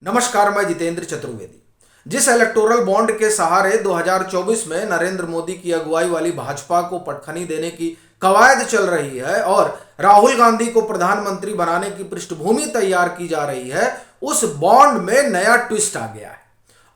नमस्कार, मैं जितेंद्र चतुर्वेदी। जिस इलेक्टोरल बॉन्ड के सहारे 2024 में नरेंद्र मोदी की अगुवाई वाली भाजपा को पटखनी देने की कवायद चल रही है और राहुल गांधी को प्रधानमंत्री बनाने की पृष्ठभूमि तैयार की जा रही है, उस बॉन्ड में नया ट्विस्ट आ गया है।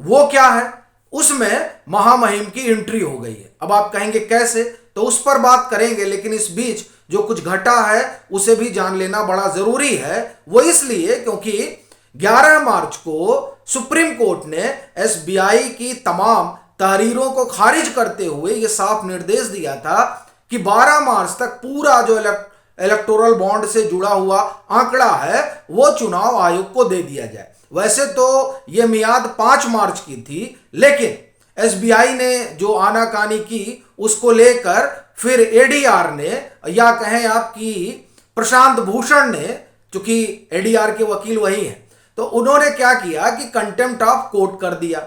वो क्या है? उसमें महामहिम की एंट्री हो गई है। अब आप कहेंगे कैसे, तो उस पर बात करेंगे, लेकिन इस बीच जो कुछ घटा है उसे भी जान लेना बड़ा जरूरी है। वो इसलिए क्योंकि 11 मार्च को सुप्रीम कोर्ट ने एसबीआई की तमाम तहरीरों को खारिज करते हुए यह साफ निर्देश दिया था कि 12 मार्च तक पूरा जो इलेक्टोरल बॉन्ड से जुड़ा हुआ आंकड़ा है वो चुनाव आयोग को दे दिया जाए। वैसे तो यह मियाद 5 मार्च की थी, लेकिन एसबीआई ने जो आनाकानी की उसको लेकर फिर एडीआर ने, या कहें आपकी प्रशांत भूषण ने, चूंकि एडीआर के वकील वही हैं, तो उन्होंने क्या किया कि कंटेम्प्ट ऑफ कोर्ट कर दिया।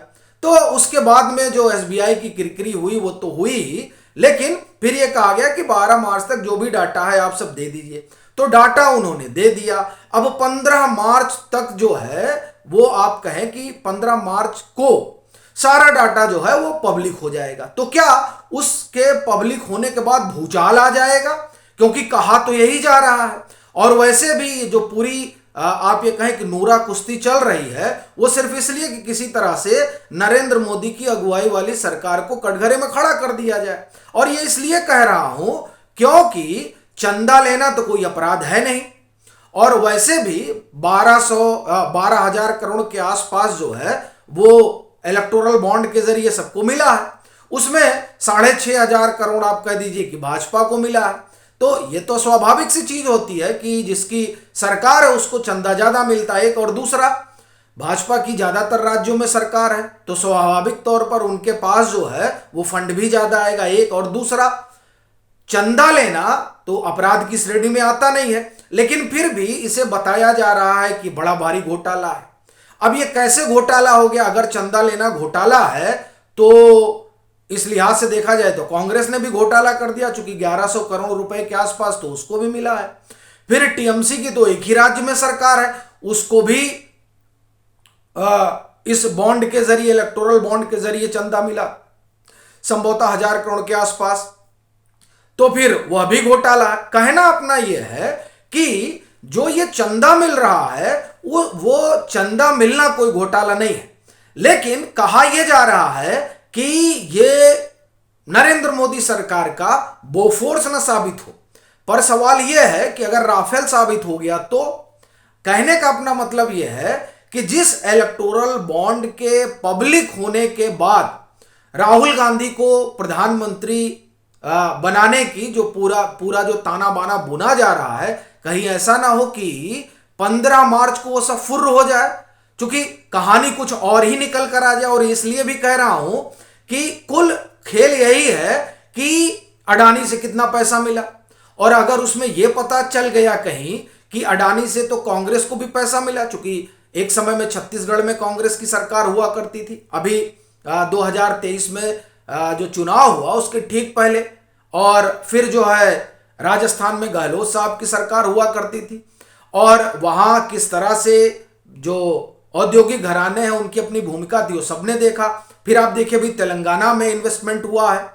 तो उसके बाद में जो एसबीआई की किरकिरी हुई वो तो हुई ही, लेकिन फिर ये कहा गया कि 12 मार्च तक जो भी डाटा है आप सब दे दीजिए। तो डाटा उन्होंने दे दिया। अब 15 मार्च तक जो है वो आप कहें कि 15 मार्च को सारा डाटा जो है वो पब्लिक हो जाएगा। तो क्या उसके पब्लिक होने के बाद भूचाल आ जाएगा? क्योंकि कहा तो यही जा रहा है। और वैसे भी जो पूरी आप ये कहें कि नूरा कुश्ती चल रही है वो सिर्फ इसलिए कि किसी तरह से नरेंद्र मोदी की अगुवाई वाली सरकार को कटघरे में खड़ा कर दिया जाए। और ये इसलिए कह रहा हूं क्योंकि चंदा लेना तो कोई अपराध है नहीं, और वैसे भी 12,000 करोड़ के आसपास जो है वो इलेक्टोरल बॉन्ड के जरिए सबको मिला है। उसमें 6,500 करोड़ आप कह दीजिए कि भाजपा को मिला है। तो ये तो स्वाभाविक सी चीज होती है कि जिसकी सरकार है उसको चंदा ज्यादा मिलता है। एक और दूसरा, भाजपा की ज्यादातर राज्यों में सरकार है तो स्वाभाविक तौर पर उनके पास जो है वो फंड भी ज्यादा आएगा। एक और दूसरा, चंदा लेना तो अपराध की श्रेणी में आता नहीं है, लेकिन फिर भी इसे बताया जा रहा है कि बड़ा भारी घोटाला है। अब ये कैसे घोटाला हो गया? अगर चंदा लेना घोटाला है तो इस लिहाज से देखा जाए तो कांग्रेस ने भी घोटाला कर दिया, चूंकि 1100 करोड़ रुपए के आसपास तो उसको भी मिला है। फिर टीएमसी की तो एक ही राज्य में सरकार है, उसको भी इस बॉन्ड के जरिए, इलेक्टोरल बॉन्ड के जरिए चंदा मिला, संभवतः 1000 करोड़ के आसपास। तो फिर वह भी घोटाला है। कहना अपना यह है कि जो ये चंदा मिल रहा है वो चंदा मिलना कोई घोटाला नहीं है, लेकिन कहा यह जा रहा है कि ये नरेंद्र मोदी सरकार का बोफोर्स न साबित हो। पर सवाल यह है कि अगर राफेल साबित हो गया तो कहने का अपना मतलब यह है कि जिस इलेक्टोरल बॉन्ड के पब्लिक होने के बाद राहुल गांधी को प्रधानमंत्री बनाने की जो पूरा जो ताना बाना बुना जा रहा है, कहीं ऐसा ना हो कि 15 मार्च को वो सब फुर्र हो जाए, क्योंकि कहानी कुछ और ही निकल कर आ जाए। और इसलिए भी कह रहा हूं कि कुल खेल यही है कि अडानी से कितना पैसा मिला, और अगर उसमें यह पता चल गया कहीं कि अडानी से तो कांग्रेस को भी पैसा मिला, चूंकि एक समय में छत्तीसगढ़ में कांग्रेस की सरकार हुआ करती थी, अभी 2023 में जो चुनाव हुआ उसके ठीक पहले, और फिर जो है राजस्थान में गहलोत साहब की सरकार हुआ करती थी, और वहां किस तरह से जो औद्योगिक घराने हैं उनकी अपनी भूमिका थी वो सबने देखा। फिर आप देखिए भी तेलंगाना में इन्वेस्टमेंट हुआ है,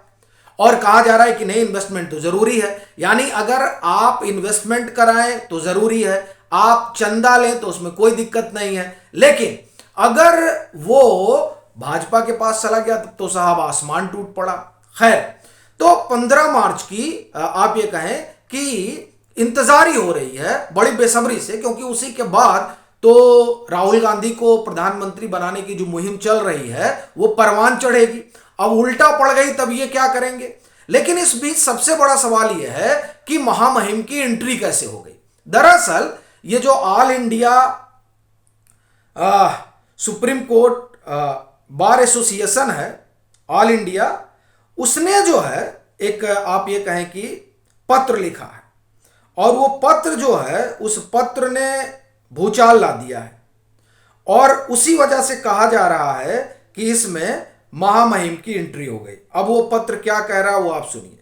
और कहा जा रहा है कि नहीं इन्वेस्टमेंट तो जरूरी है। यानी अगर आप इन्वेस्टमेंट कराएं तो जरूरी है, आप चंदा लें तो उसमें कोई दिक्कत नहीं है, लेकिन अगर वो भाजपा के पास चला गया तो साहब आसमान टूट पड़ा। खैर, तो 15 मार्च की आप ये कहें कि इंतजारी हो रही है बड़ी बेसब्री से, क्योंकि उसी के बाद तो राहुल गांधी को प्रधानमंत्री बनाने की जो मुहिम चल रही है वो परवान चढ़ेगी। अब उल्टा पड़ गई तब ये क्या करेंगे? लेकिन इस बीच सबसे बड़ा सवाल यह है कि महामहिम की एंट्री कैसे हो गई। दरअसल ये जो all India supreme court bar association है, ऑल इंडिया, उसने जो है एक आप ये कहें कि पत्र लिखा है, और वो पत्र जो है उस पत्र ने भूचाल ला दिया है, और उसी वजह से कहा जा रहा है कि इसमें महामहिम की एंट्री हो गई। अब वो पत्र क्या कह रहा है वो आप सुनिए।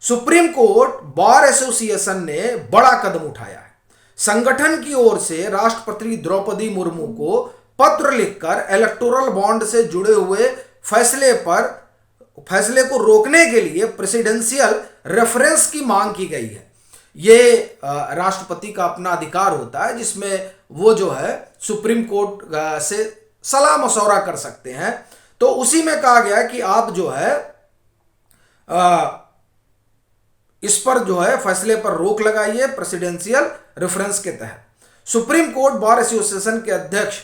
सुप्रीम कोर्ट बार एसोसिएशन ने बड़ा कदम उठाया है। संगठन की ओर से राष्ट्रपति द्रौपदी मुर्मू को पत्र लिखकर इलेक्टोरल बॉन्ड से जुड़े हुए फैसले को रोकने के लिए प्रेसिडेंशियल रेफरेंस की मांग की गई है। ये राष्ट्रपति का अपना अधिकार होता है जिसमें वो जो है सुप्रीम कोर्ट से सलाह मशवरा कर सकते हैं। तो उसी में कहा गया कि आप जो है इस पर जो है फैसले पर रोक लगाइए प्रेसिडेंशियल रेफरेंस के तहत। सुप्रीम कोर्ट बार एसोसिएशन के अध्यक्ष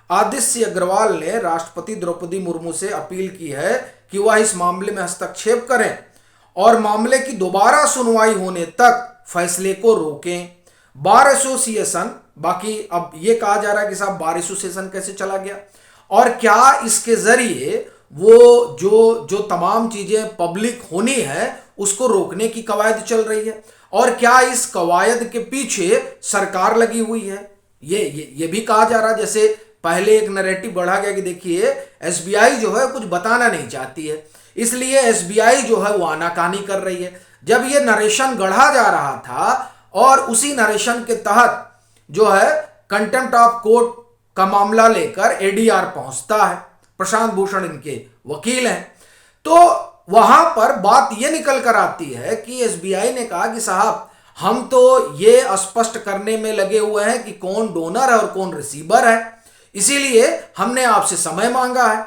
आदित्य अग्रवाल ने राष्ट्रपति द्रौपदी मुर्मू से अपील की है कि वह इस मामले में हस्तक्षेप करें और मामले की दोबारा सुनवाई होने तक फैसले को रोकें। बार एसोसिएशन, बाकी अब ये कहा जा रहा है कि साहब बार एसोसिएशन कैसे चला गया और क्या इसके जरिए वो जो तमाम चीजें पब्लिक होनी है उसको रोकने की कवायद चल रही है और क्या इस कवायद के पीछे सरकार लगी हुई है, ये भी कहा जा रहा है। जैसे पहले एक नैरेटिव बढ़ा गया कि देखिए एसबीआई जो है कुछ बताना नहीं चाहती है, इसलिए एसबीआई जो है वो आनाकानी कर रही है। जब ये नरेशन गढ़ा जा रहा था और उसी नरेशन के तहत जो है कंटेम्प्ट ऑफ कोर्ट का मामला लेकर एडीआर पहुंचता है, प्रशांत भूषण इनके वकील हैं, तो वहां पर बात ये निकल कर आती है कि एसबीआई ने कहा कि साहब हम तो ये स्पष्ट करने में लगे हुए हैं कि कौन डोनर है और कौन रिसीवर है, इसीलिए हमने आपसे समय मांगा है।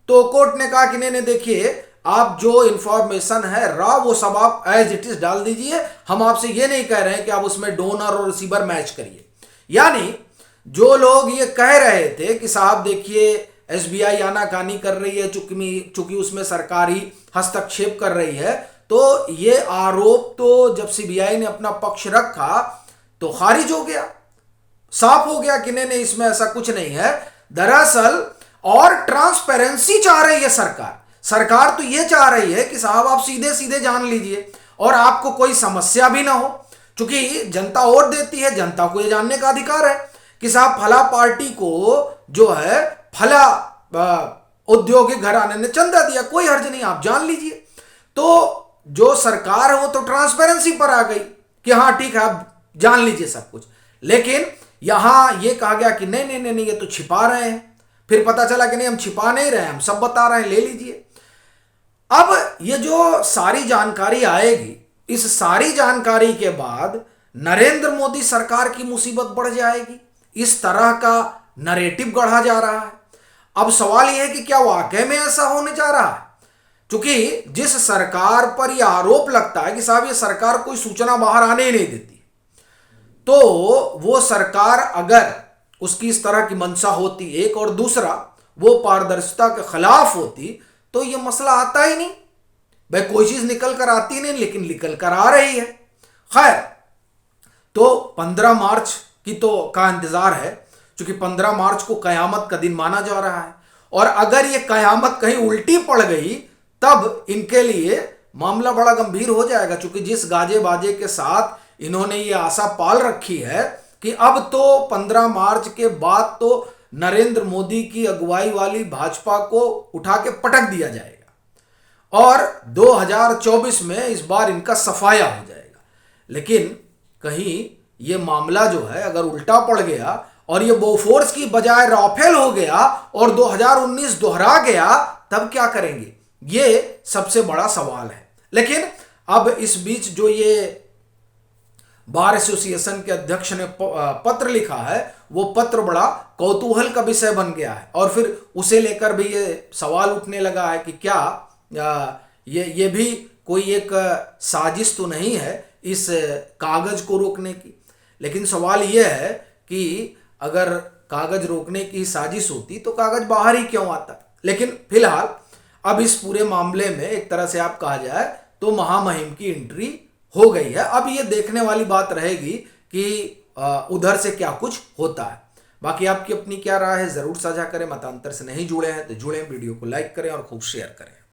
तो कोर्ट ने कहा कि नहीं देखिए आप जो इंफॉर्मेशन है रॉ वो सब आप एज इट इज डाल दीजिए, हम आपसे ये नहीं कह रहे हैं कि आप उसमें डोनर और रिसीवर मैच करिए। यानी जो लोग ये कह रहे थे कि साहब देखिए एसबीआई आनाकानी कर रही है चूंकि उसमें सरकारी हस्तक्षेप कर रही है, तो ये आरोप तो जब सीबीआई ने अपना पक्ष रखा तो खारिज हो गया, साफ हो गया कि नहीं इसमें ऐसा कुछ नहीं है। दरअसल और ट्रांसपेरेंसी चाह रही है सरकार तो ये चाह रही है कि साहब आप सीधे सीधे जान लीजिए और आपको कोई समस्या भी ना हो, क्योंकि जनता वोट देती है, जनता को ये जानने का अधिकार है कि साहब फला पार्टी को जो है फला औद्योगिक घराने ने चंदा दिया, कोई हर्ज नहीं, आप जान लीजिए। तो जो सरकार है वो तो ट्रांसपेरेंसी पर आ गई कि हाँ ठीक है आप जान लीजिए सब कुछ, लेकिन यहां ये कहा गया कि नहीं ये तो छिपा रहे हैं। फिर पता चला कि नहीं हम छिपा नहीं रहे हैं, हम सब बता रहे हैं, ले लीजिए। अब ये जो सारी जानकारी आएगी, इस सारी जानकारी के बाद नरेंद्र मोदी सरकार की मुसीबत बढ़ जाएगी। इस तरह का नरेटिव गढ़ा जा रहा है। अब सवाल यह है कि क्या वाकई में ऐसा होने जा रहा है, क्योंकि जिस सरकार पर यह आरोप लगता है कि साहब ये सरकार कोई सूचना बाहर आने ही नहीं देती, तो वो सरकार अगर उसकी इस तरह की मंशा होती एक, और दूसरा वो पारदर्शिता के खिलाफ होती, तो ये मसला आता ही नहीं। भाई कोई चीज निकल कर आती नहीं, लेकिन निकल कर आ रही है। खैर, तो 15 मार्च की तो का इंतजार है, क्योंकि 15 मार्च को कयामत का दिन माना जा रहा है, और अगर ये कयामत कहीं उल्टी पड़ गई तब इनके लिए मामला बड़ा गंभीर हो जाएगा, क्योंकि जिस गाजे बाजे के साथ इन्होंने ये आशा पाल रखी है कि अब तो 15 मार्च के बाद तो नरेंद्र मोदी की अगुवाई वाली भाजपा को उठा के पटक दिया जाएगा और 2024 में इस बार इनका सफाया हो जाएगा। लेकिन कहीं ये मामला जो है अगर उल्टा पड़ गया और ये बोफोर्स की बजाय राफेल हो गया और 2019 दोहरा गया, तब क्या करेंगे? ये सबसे बड़ा सवाल है। लेकिन अब इस बीच जो ये बार एसोसिएशन के अध्यक्ष ने पत्र लिखा है, वो पत्र बड़ा कौतूहल का विषय बन गया है, और फिर उसे लेकर भी ये सवाल उठने लगा है कि क्या ये भी कोई एक साजिश तो नहीं है इस कागज को रोकने की। लेकिन सवाल यह है कि अगर कागज रोकने की साजिश होती तो कागज बाहर ही क्यों आता। लेकिन फिलहाल अब इस पूरे मामले में एक तरह से आप कहा जाए तो महामहिम की एंट्री हो गई है। अब ये देखने वाली बात रहेगी कि उधर से क्या कुछ होता है। बाकी आपकी अपनी क्या राय है जरूर साझा करें। मतांतर से नहीं जुड़े हैं तो जुड़ें, वीडियो को लाइक करें और खूब शेयर करें।